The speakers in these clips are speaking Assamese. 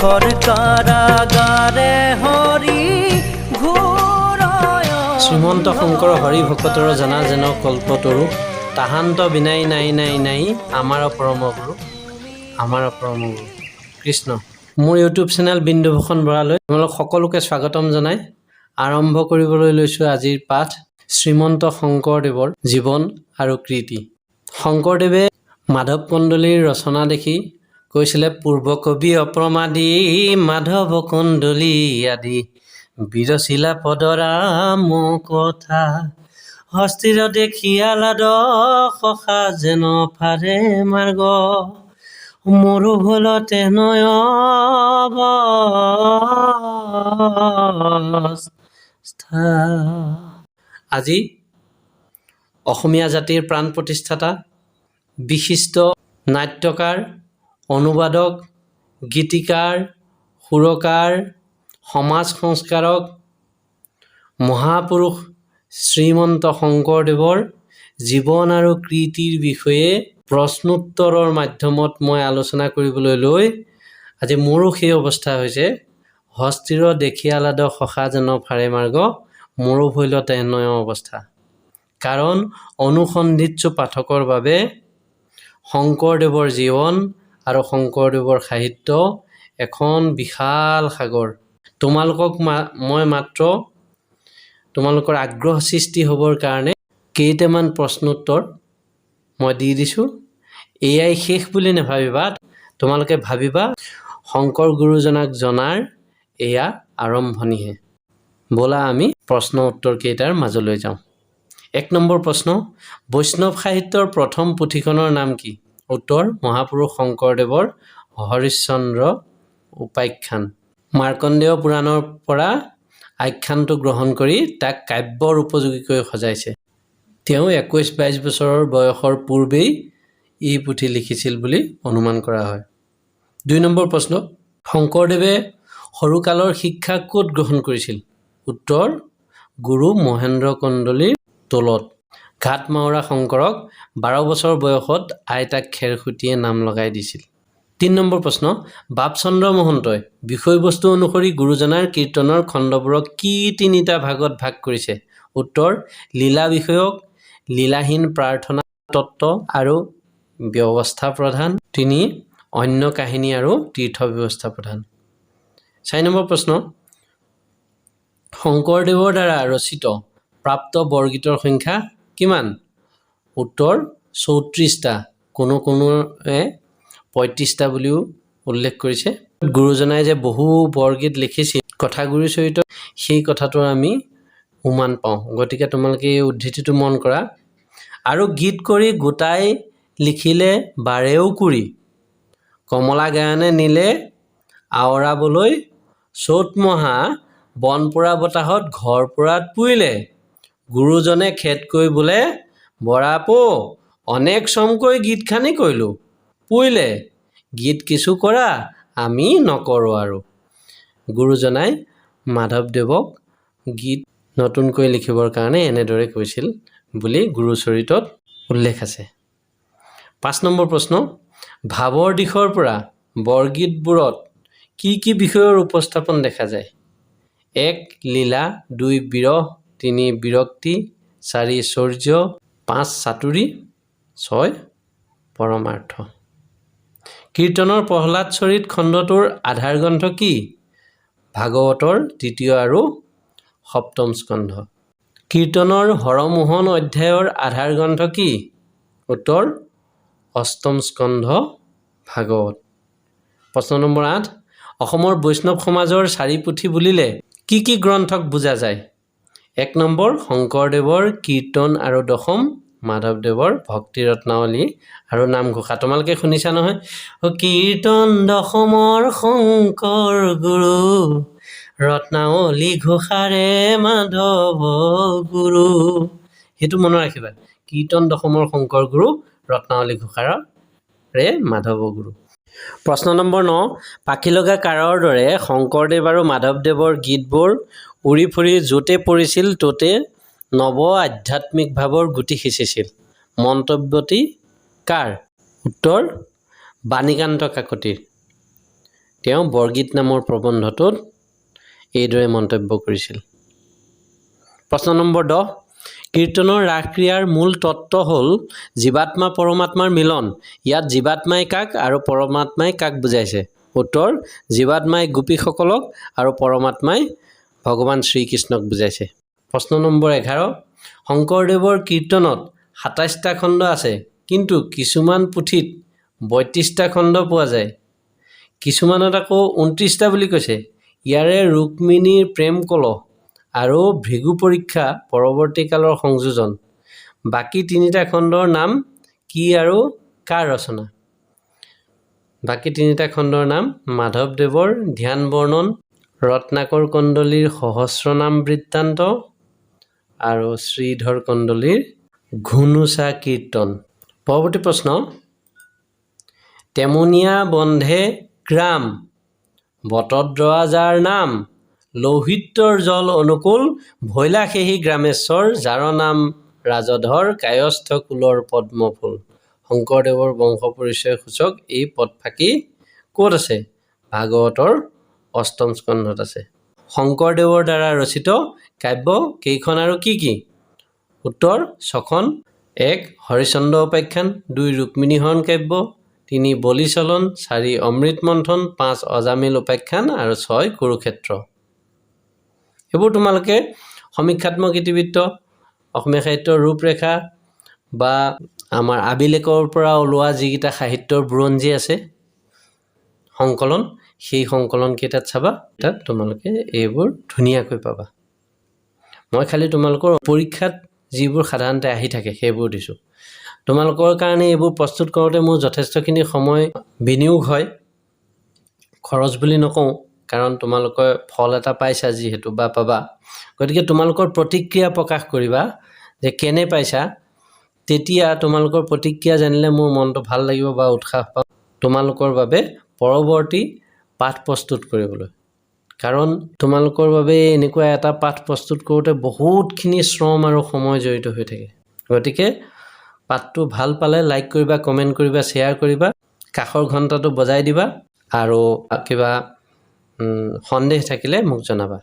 দুখৰ কাৰাগাৰে হৰি ঘূৰাই। শ্ৰীমন্ত শংকৰ হৰি ভকতৰ জানা যেন কল্পতৰু, তাহান্ত বিনাই নাই নাই নাই আমাৰ পৰম গুৰু, আমাৰ পৰম গুৰু কৃষ্ণ। মোৰ ইউটিউব চেনেল বিন্দুভূষণ বৰালৈ তোমালোক সকলোকে স্বাগতম জনাই আৰম্ভ কৰিবলৈ লৈছোঁ আজিৰ পাঠ, শ্ৰীমন্ত শংকৰদেৱৰ জীৱন আৰু কৃতি। শংকৰদেৱে মাধৱ কন্দলীৰ ৰচনা দেখি কৈছিলে, পূৰ্ব কবি অপ্ৰমাদী মাধৱ কন্দলী আদি, বিৰচিলা পদৰাম কথা, হস্তিৰ দেখিয়ালাদ সখা যেন ফাৰে মাৰ্গ, মোৰো ভুলতে নয়ৱস্থা। আজি অসমীয়া জাতিৰ প্ৰাণ প্ৰতিষ্ঠাতা, বিশিষ্ট নাট্যকাৰ, অনুবাদক, গীতিকাৰ, সুৰকাৰ, সমাজ সংস্কাৰক, মহাপুৰুষ শ্ৰীমন্ত শংকৰদেৱৰ জীৱন আৰু কৃতিৰ বিষয়ে প্ৰশ্নোত্তৰৰ মাধ্যমত মই আলোচনা কৰিবলৈ লৈ আজি মোৰো সেই অৱস্থা হৈছে, হস্তিৰ দেখিয়ালাদ সখা যেন ফাৰে মাৰ্গ, মোৰো ভৈলতে নয় অৱস্থা। কাৰণ অনুসন্ধিৎসু পাঠকৰ বাবে শংকৰদেৱৰ জীৱন আৰু শংকৰদেৱৰ সাহিত্য এখন বিশাল সাগৰ। তোমালোকক মই মাত্ৰ তোমালোকৰ আগ্ৰহ সৃষ্টি হ'বৰ কাৰণে কেইটামান প্ৰশ্নোত্তৰ মই দি দিছোঁ। এয়াই শেষ বুলি নাভাবিবা, তোমালোকে ভাবিবা শংকৰ গুৰুজনাক জনাৰ এয়া আৰম্ভণিহে। ব'লা আমি প্ৰশ্ন উত্তৰকেইটাৰ মাজলৈ যাওঁ। ১ নম্বৰ প্ৰশ্ন, বৈষ্ণৱ সাহিত্যৰ প্ৰথম পুথিখনৰ নাম কি? উত্তৰ, মহাপুৰুষ শংকৰদেৱৰ হৰিশ্চন্দ্ৰ উপাখ্যান। মাৰ্কণ্ডেয় পুৰাণৰ পৰা আখ্যানটো গ্ৰহণ কৰি তাক কাব্যৰ উপযোগীকৈ সজাইছে। তেওঁ ২১-২২ বছৰৰ বয়সৰ পূৰ্বেই এই পুথি লিখিছিল বুলি অনুমান কৰা হয়। ২ নম্বৰ প্ৰশ্ন, শংকৰদেৱে সৰুকালৰ শিক্ষা ক'ত গ্ৰহণ কৰিছিল? উত্তৰ, গুৰু মহেন্দ্ৰ কন্দলীৰ টোলত। ঘাট মাউৰা শংকৰক ১২ বছৰ বয়সত আইতাক খেৰসুতীয়ে নাম লগাই দিছিল। ৩ নম্বৰ প্ৰশ্ন, বাপচন্দ্ৰ মহন্তই বিষয়বস্তু অনুসৰি গুৰুজনাৰ কীৰ্তনৰ খণ্ডবোৰক কি ৩টা ভাগত ভাগ কৰিছে? উত্তৰ, লীলা বিষয়ক, লীলাহীন প্ৰাৰ্থনা তত্ত্ব আৰু ব্যৱস্থা প্ৰধান। ৩, অন্য কাহিনী আৰু তীৰ্থ ব্যৱস্থা প্ৰধান। ৪ নম্বৰ প্ৰশ্ন, শংকৰদেৱৰ দ্বাৰা ৰচিত প্ৰাপ্ত বৰগীতৰ সংখ্যা কিমান? উত্তৰ, ৩৪টা। কোনোৱে ৩৫টা বুলিও উল্লেখ কৰিছে। গুৰুজনাই যে বহু বৰগীত লিখিছিল কথাগুৰু চৰিত, সেই কথাটো আমি উমান পাওঁ। গতিকে তোমালোকে এই উদ্ধৃতিটো মন কৰা। আৰু গীত কৰি গোটাই লিখিলে বাৰেও কুৰি, কমলা গায়নে নিলে আওৰাবলৈ, চ'ত মহা বনপৰা বতাহত ঘৰপৰাত পুৰিলে, গুৰুজনে খেদকৈ বোলে বৰাপো, অনেক চমকৈ গীতখানি কৰিলোঁ, পুৰিলে গীত কিছু কৰা আমি নকৰোঁ আৰু। গুৰুজনাই মাধৱদেৱক গীত নতুনকৈ লিখিবৰ কাৰণে এনেদৰে কৈছিল বুলি গুৰুচৰিতত উল্লেখ আছে। ৫ নম্বৰ প্ৰশ্ন, ভাৱৰ দিশৰ পৰা বৰগীতবোৰত কি কি বিষয়ৰ উপস্থাপন দেখা যায়? ১, লীলা, ২, বিৰহ, ৩, বিৰক্তি, ৪, চৌৰ্য, ৫, চাতুৰী, ৬, পৰমাৰ্থ। কীৰ্তনৰ প্ৰহ্লাদ চৰিত খণ্ডটোৰ আধাৰ গ্ৰন্থ কি? ভাগৱতৰ ৩য় আৰু ৭ম স্কন্ধ। কীৰ্তনৰ হৰমোহন অধ্যায়ৰ আধাৰ গ্ৰন্থ কি? উত্তৰ, ৮ম স্কন্ধ ভাগৱত। প্ৰশ্ন নম্বৰ ৮, অসমৰ বৈষ্ণৱ সমাজৰ ৪ পুথি বুলিলে কি কি গ্ৰন্থক বুজা যায়? ১ নম্বৰ, শংকৰদেৱৰ কীৰ্তন আৰু দশম, মাধৱদেৱৰ ভক্তি ৰত্নাৱলী আৰু নামঘোষা। তোমালোকে শুনিছা নহয়, কীৰ্তন দশমৰ শংকৰ গুৰু, ৰত্নাৱলী ঘোষাৰে মাধৱ গুৰু। সেইটো মনত ৰাখিবা, কীৰ্তন দশমৰ শংকৰ গুৰু, ৰত্নাৱলী ঘোষাৰে মাধৱ গুৰু। প্ৰশ্ন নম্বৰ ৯, পাখি লগা কাৰৰ দৰে শংকৰদেৱ আৰু মাধৱদেৱৰ গীতবোৰ উৰি ফুৰি য'তে পৰিছিল ত'তে নৱ আধ্যাত্মিক ভাৱৰ গুটি সিঁচিছিল। মন্তব্যটি কাৰ? উত্তৰ, বাণীকান্ত কাকতিৰ। তেওঁ বৰগীত নামৰ প্ৰবন্ধটোত এইদৰে মন্তব্য কৰিছিল। প্ৰশ্ন নম্বৰ 10, কীৰ্তনৰ ৰাসক্ৰিয়াৰ মূল তত্ত্ব হ'ল জীৱাত্মা পৰমাত্মাৰ মিলন। ইয়াত জীৱাত্মাই কাক আৰু পৰমাত্মাই কাক বুজাইছে? উত্তৰ, জীৱাত্মাই গোপীসকলক আৰু পৰমাত্মাই ভগৱান শ্ৰীকৃষ্ণক বুজাইছে। প্ৰশ্ন নম্বৰ 11, শংকৰদেৱৰ কীৰ্তনত 27টা খণ্ড আছে, কিন্তু কিছুমান পুথিত 32টা খণ্ড পোৱা যায়। কিছুমানত আকৌ 29টা বুলি কৈছে। ইয়াৰে ৰুক্মিণীৰ প্ৰেম কলহ আৰু ভৃগু পৰীক্ষা পৰৱৰ্তী কালৰ সংযোজন। বাকী 3টা খণ্ডৰ নাম কি আৰু কাৰ ৰচনা? বাকী 3টা খণ্ডৰ নাম মাধৱদেৱৰ ধ্যান বৰ্ণন, ৰত্নাকৰ কণ্ডলীৰ সহস্ৰনাম বৃত্তান্ত আৰু শ্ৰীধৰ কণ্ডলীৰ ঘুনুচা কীৰ্তন। পৰৱৰ্তী প্ৰশ্ন, তেমনীয়া বন্ধে গ্ৰাম, বটদ্ৰৱা যাৰ নাম, লৌহিত্যৰ জল অনুকূল, ভৈলা সেহি গ্ৰামেশ্বৰ, যাৰ নাম ৰাজধৰ, কায়স্থ কুলৰ পদ্মফুল। শংকৰদেৱৰ বংশ পৰিচয় সূচক এই পদফাঁকি ক'ত আছে? ভাগৱতৰ 8ম স্কন্ধত আছে। শংকৰদেৱৰ দ্বাৰা ৰচিত কাব্য কেইখন আৰু কি কি? উত্তৰ, 6খন। 1. হৰিচন্দ্ৰ উপাখ্যান, 2. ৰুক্মিণী হৰণ কাব্য, 3. বলিচলন, 4. অমৃত মন্থন, 5. অজামিল উপাখ্যান আৰু 6. কুৰুক্ষেত্ৰ। এইবোৰ তোমালোকে সমীক্ষাত্মক ইতিবৃত্ত, অসমীয়া সাহিত্যৰ ৰূপৰেখা বা আমাৰ আবিলেকৰ পৰা ওলোৱা যিকেইটা সাহিত্যৰ বুৰঞ্জী আছে সংকলন, সেই সংকলনকেইটাত চাবা। তাত তোমালোকে এইবোৰ ধুনীয়াকৈ পাবা। মই খালি তোমালোকৰ পৰীক্ষাত যিবোৰ সাধাৰণতে আহি থাকে সেইবোৰ দিছোঁ। তোমালোকৰ কাৰণে এইবোৰ প্ৰস্তুত কৰোঁতে মোৰ যথেষ্টখিনি সময় বিনিয়োগ হয়। খৰচ বুলি নকওঁ, কাৰণ তোমালোকে ফল এটা পাইছা যিহেতু বা পাবা। গতিকে তোমালোকৰ প্ৰতিক্ৰিয়া প্ৰকাশ কৰিবা যে কেনে পাইছা। তেতিয়া তোমালোকৰ প্ৰতিক্ৰিয়া জানিলে মোৰ মনটো ভাল লাগিব বা উৎসাহ পাম তোমালোকৰ বাবে পৰৱৰ্তী পাঠ প্ৰস্তুত কৰিবলৈ। কাৰণ তোমালোকৰ বাবে এনেকুৱা এটা পাঠ প্ৰস্তুত কৰোঁতে বহুতখিনি শ্ৰম আৰু সময় জড়িত হৈ থাকে। গতিকে পাঠটো ভাল পালে লাইক কৰিবা, কমেণ্ট কৰিবা, শ্বেয়াৰ কৰিবা, কাষৰ ঘণ্টাটো বজাই দিবা আৰু কিবা সন্দেহ থাকিলে মোক জনাবা।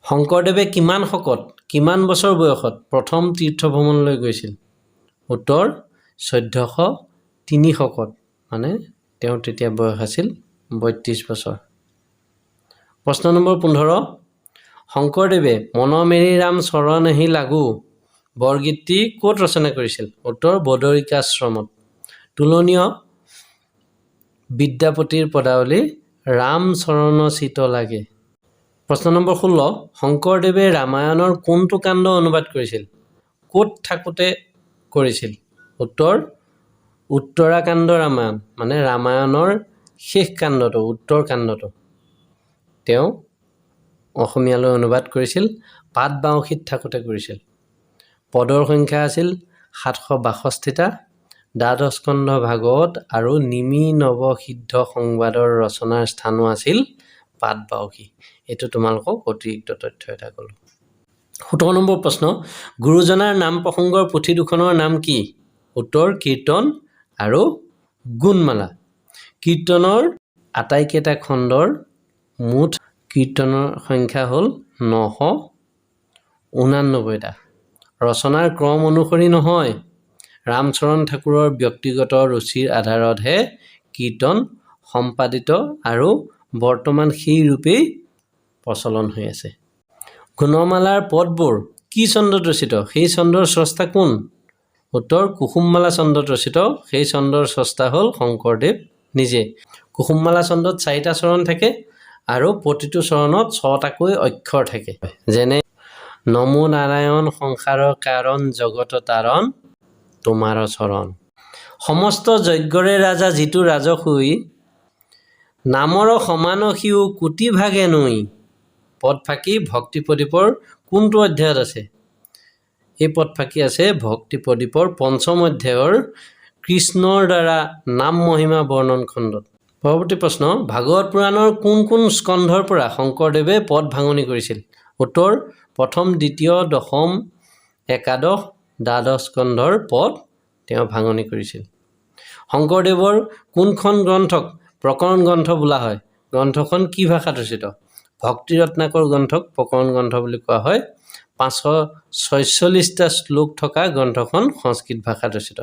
শংকৰদেৱে কিমান শকত, কিমান বছৰ বয়সত প্ৰথম তীৰ্থভ্ৰমণলৈ গৈছিল? উত্তৰ, 1403 শকত, মানে তেওঁৰ তেতিয়া বয়স আছিল 32 বছৰ। প্ৰশ্ন নম্বৰ 15, শংকৰদেৱে মন মেৰি ৰাম চৰণেহি লাগু বৰগীতটি ক'ত ৰচনা কৰিছিল? উত্তৰ, বদৰিকাশ্ৰমত। তুলনীয় বিদ্যাপতিৰ পদাৱলী ৰাম চৰণ চিত লাগে। প্ৰশ্ন নম্বৰ 16, শংকৰদেৱে ৰামায়ণৰ কোনটো কাণ্ড অনুবাদ কৰিছিল? ক'ত থাকোঁতে কৰিছিল? উত্তৰ, উত্তৰাকাণ্ড ৰামায়ণ, মানে ৰামায়ণৰ শেষ কাণ্ডটো, উত্তৰ কাণ্ডটো তেওঁ অসমীয়ালৈ অনুবাদ কৰিছিল। পাটবাউসীত থাকোঁতে কৰিছিল। পদৰ সংখ্যা আছিল 762টা। দ্বাদশ স্কন্ধ ভাগৱত আৰু নিমি নৱসিদ্ধ সংবাদৰ ৰচনাৰ স্থানো আছিল পাটবাউসী। এইটো তোমালোকক অতিৰিক্ত তথ্য এটা ক'লোঁ। 17 নম্বৰ প্ৰশ্ন, গুৰুজনাৰ নাম প্ৰসংগৰ পুথি দুখনৰ নাম কি? উত্তৰ, কীৰ্তন আৰু গুণমালা। কীৰ্তনৰ আটাইকেইটা খণ্ডৰ মুঠ কীৰ্তনৰ সংখ্যা হ'ল 989টা। ৰচনাৰ ক্ৰম অনুসৰি নহয়, ৰামচৰণ ঠাকুৰৰ ব্যক্তিগত ৰুচিৰ আধাৰতহে কীৰ্তন সম্পাদিত আৰু বৰ্তমান সেই ৰূপেই প্ৰচলন হৈ আছে। গুণমালাৰ পদবোৰ কি চন্দত ৰচিত? সেই চন্দৰ স্ৰষ্টা কোন? উত্তৰ, কুসুমমালা চন্দত ৰচিত। সেই চন্দৰ স্ৰষ্টা হ'ল শংকৰদেৱ নিজে। কুসুমমালা চন্দত 4টা চৰণ থাকে আৰু প্ৰতিটো চৰণত 6টাকৈ অক্ষৰ থাকে। যেনে নমো নাৰায়ণ সংসাৰৰ কাৰণ জগত তাৰণ তোমাৰ চৰণ। সমস্ত যজ্ঞৰে ৰাজা যিটো ৰাজসুই, নামৰ সমান সিও কোটি ভাগে নুই। পদফাঁকি ভক্তি প্ৰদীপৰ কোনটো অধ্যায়ত আছে? এই পদফাঁকি আছে ভক্তি প্ৰদীপৰ 5ম অধ্যায়ৰ কৃষ্ণৰ দ্বাৰা নাম মহিমা বৰ্ণন খণ্ডত। পৰৱৰ্তী প্ৰশ্ন, ভাগৱত পুৰাণৰ কোন কোন স্কন্ধৰ পৰা শংকৰদেৱে পদ ভাঙনি কৰিছিল? উত্তৰ, 1ম, 2য়, 10ম, 11, 12 স্কন্ধৰ পদ তেওঁ ভাঙনি কৰিছিল। শংকৰদেৱৰ কোনখন গ্ৰন্থক প্ৰকৰণ গ্ৰন্থ বোলা হয়? গ্ৰন্থখন কি ভাষাত ৰচিত? ভক্তি ৰত্নাকৰ গ্ৰন্থক প্ৰকৰণ গ্ৰন্থ বুলি কোৱা হয়। 546টা শ্লোক থকা গ্ৰন্থখন সংস্কৃত ভাষাত ৰচিত।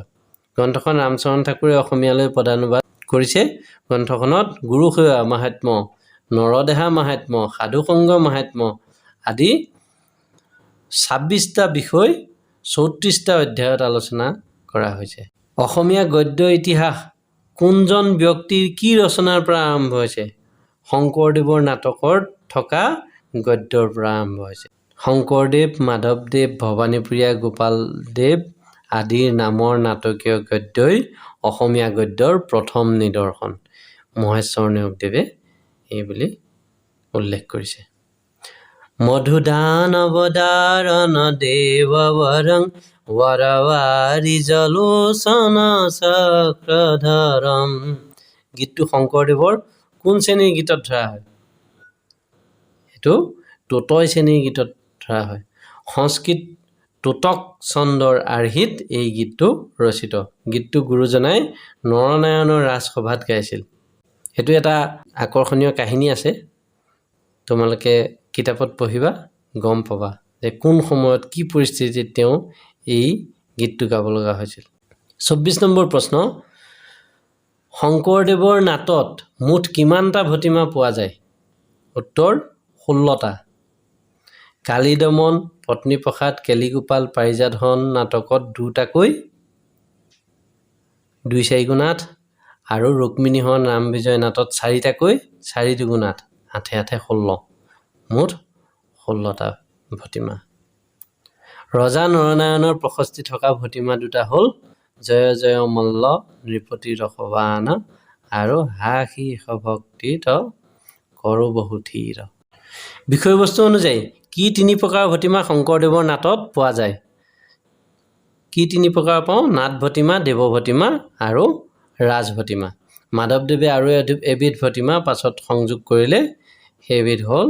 গ্ৰন্থখন ৰামচৰণ ঠাকুৰে অসমীয়ালৈ পদানুবাদ কৰিছে। গ্ৰন্থখনত গুৰু সেৱা মাহাত্ম্য, নৰদেহা মাহাত্ম্য, সাধুসংগ মাহাত্ম্য আদি 26টা বিষয় 34টা অধ্যায়ত আলোচনা কৰা হৈছে। অসমীয়া গদ্য ইতিহাস কোনজন ব্যক্তিৰ কি ৰচনাৰ পৰা আৰম্ভ হৈছে? শংকৰদেৱৰ নাটকত থকা গদ্যৰ পৰা আৰম্ভ হৈছে। শংকৰদেৱ, মাধৱদেৱ, ভৱানীপ্ৰিয়া, গোপালদেৱ আদিৰ নামৰ নাটকীয় গদ্যই অসমীয়া গদ্যৰ প্ৰথম নিদৰ্শন। মহেশ্বৰ নেওগদেৱে এইবুলি উল্লেখ কৰিছে। মধুদান অৱদাৰণ দেৱবৰং বৰৱাৰী জলোচন চক্ৰধৰম। গীতটো শংকৰদেৱৰ কোন শ্ৰেণীৰ গীতত ধৰা হয়? এইটো টোটয় শ্ৰেণীৰ গীতত ধৰা হয়। সংস্কৃত টোটক ছন্দৰ আৰ্হিত এই গীতটো ৰচিত। গীতটো গুৰুজনাই নৰনাৰায়ণৰ ৰাজসভাত গাইছিল। সেইটো এটা আকৰ্ষণীয় কাহিনী আছে। তোমালোকে কিতাপত পঢ়িবা, গম পাবা যে কোন সময়ত কি পৰিস্থিতিত তেওঁ এই গীতটো গাব লগা হৈছিল। 24 নম্বৰ প্ৰশ্ন, শংকৰদেৱৰ নাটত মুঠ কিমানটা ভটিমা পোৱা যায়? উত্তৰ 16টা। কালী দমন, পত্নীপ্ৰসাদ, কেলিগোপাল, পাৰিজাতহৰণ নাটকত 2টাকৈ 2×4 = 8 আৰু ৰুক্মিণীহৰণ ৰামবিজয় নাটত 4টাকৈ 4×2 = 8, 8 × 8 = 16, মুঠ 16টা ভটিমা। ৰজা নৰনাৰায়ণৰ প্ৰশস্তি থকা ভটিমা 2টা হ'ল জয় জয় মল্ল নৃপতি ৰসবান আৰু হা শীষ ভক্তিত কৰো বহু থিৰ। বিষয়বস্তু অনুযায়ী কি 3 প্ৰকাৰ ভটিমা শংকৰদেৱৰ নাটত পোৱা যায়? কি 3 প্ৰকাৰ পাওঁ? নাট ভটিমা, দেৱ ভটিমা আৰু ৰাজ ভটিমা। মাধৱদেৱে আৰু এবিধ ভটিমা পাছত সংযোগ কৰিলে, সেইবিধ হ'ল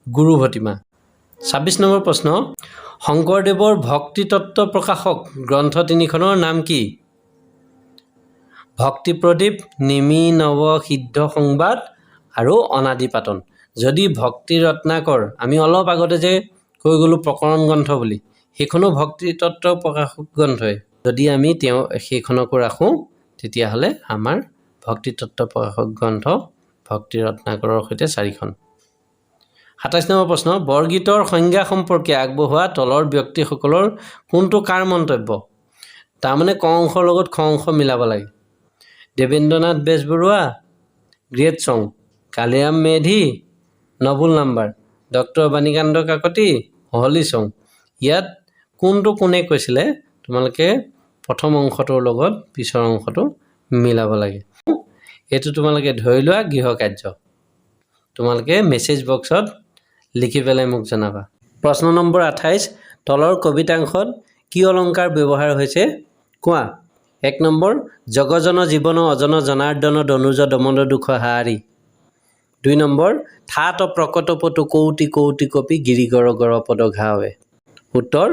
গুৰু ভটিমা। 26 নম্বৰ প্ৰশ্ন, শংকৰদেৱৰ ভক্তিতত্ত্ব প্ৰকাশক গ্ৰন্থ 3খনৰ নাম কি? ভক্তি প্ৰদীপ, নিমি নৱ সিদ্ধ সংবাদ আৰু অনাদি পাতন। যদি ভক্তি ৰত্নাকৰ, আমি অলপ আগতে যে কৈ গ'লোঁ প্ৰকৰণ গ্ৰন্থ বুলি, সেইখনো ভক্তিতত্ত্ব প্ৰকাশক গ্ৰন্থই। যদি আমি সেইখনকো ৰাখোঁ, তেতিয়াহ'লে আমাৰ ভক্তিতত্ত্ব প্ৰকাশক গ্ৰন্থ ভক্তি ৰত্নাকৰৰ সৈতে 4খন। 27 নম্বৰ প্ৰশ্ন, বৰগীতৰ সংজ্ঞা সম্পৰ্কে আগবঢ়োৱা তলৰ ব্যক্তিসকলৰ কোনটো কাৰ মন্তব্য? তাৰমানে ক অংশৰ লগত খ অংশ মিলাব লাগে। Devendranath Bezbaruah, great song. Kaliram Medhi, noble number. Doctor Banikanta Kakati, holy song. ইয়াত কোনটো কোনে কৈছিলে? তোমালোকে প্ৰথম অংশটোৰ লগত পিছৰ অংশটো মিলাব লাগে। এইটো তোমালোকে ধৰি লোৱা গৃহকাৰ্য। তোমালোকে মেছেজ বক্সত লিখি পেলাই মোক জনাবা। প্ৰশ্ন নম্বৰ 28, তলৰ কবিতাংশত কি অলংকাৰ ব্যৱহাৰ হৈছে কোৱা? 1 নম্বৰ, জগজন জীৱন অজন জনাৰ্দন দনুজ দমন দুখ হাৰি। 2 নম্বৰ, ঠাত প্ৰকটপটু কৌটি কৌটি কপি গিৰিগৰ গৰপদ ঘাৱে। উত্তৰ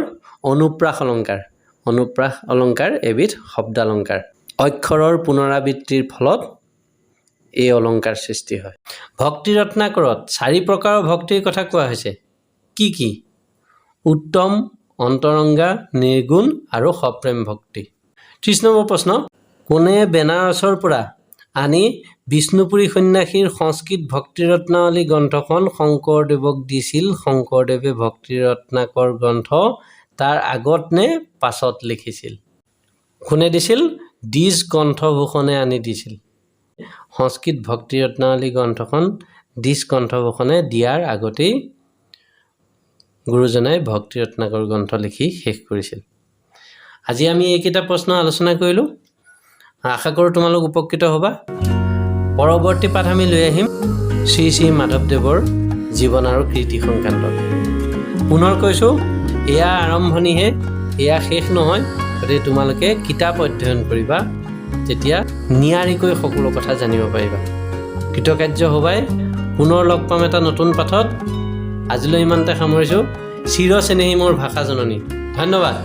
অনুপ্ৰাস অলংকাৰ। অনুপ্ৰাস অলংকাৰ এবিধ শব্দালংকাৰ। অক্ষৰৰ পুনৰাবৃত্তিৰ ফলত এই অলংকাৰ সৃষ্টি হয়। ভক্তি ৰত্নাকৰত 4 প্ৰকাৰৰ ভক্তিৰ কথা কোৱা হৈছে। কি কি? উত্তম, অন্তৰংগা, নিৰ্গুণ আৰু সপ্ৰেম ভক্তি। 30 নম্বৰ প্ৰশ্ন, কোনে বেনাৰসৰ পৰা আনি বিষ্ণুপুৰী সন্ন্যাসীৰ সংস্কৃত ভক্তি ৰত্নাৱলী গ্ৰন্থখন শংকৰদেৱক দিছিল? শংকৰদেৱে ভক্তি ৰত্নাকৰ গ্ৰন্থ তাৰ আগত নে পাছত লিখিছিল? কোনে দিছিল? দ্বিজ কণ্ঠভূষণে আনি দিছিল। সংস্কৃত ভক্তি ৰত্নাৱলী গ্ৰন্থখন দ্বিজ কণ্ঠভূষণে দিয়াৰ আগতেই গুৰুজনাই ভক্তি ৰত্নাকৰ গ্ৰন্থ লিখি শেষ কৰিছিল। আজি আমি এইকেইটা প্ৰশ্ন আলোচনা কৰিলোঁ। আশা কৰোঁ তোমালোক উপকৃত হ'বা। পৰৱৰ্তী পাঠ আমি লৈ আহিম শ্ৰী শ্ৰী মাধৱদেৱৰ জীৱন আৰু কীৰ্তি সংক্ৰান্তত। পুনৰ কৈছোঁ, এয়া আৰম্ভণিহে, এয়া শেষ নহয়। গতিকে তোমালোকে কিতাপ অধ্যয়ন কৰিবা, তেতিয়া নিয়াৰিকৈ সকলো কথা জানিব পাৰিবা। কৃতকাৰ্য হ'বাই। পুনৰ লগ পাম এটা নতুন পাঠত। আজিলৈ ইমানতে সামৰিছোঁ। চিৰ চেনেহী মোৰ ভাষা জননী। ধন্যবাদ।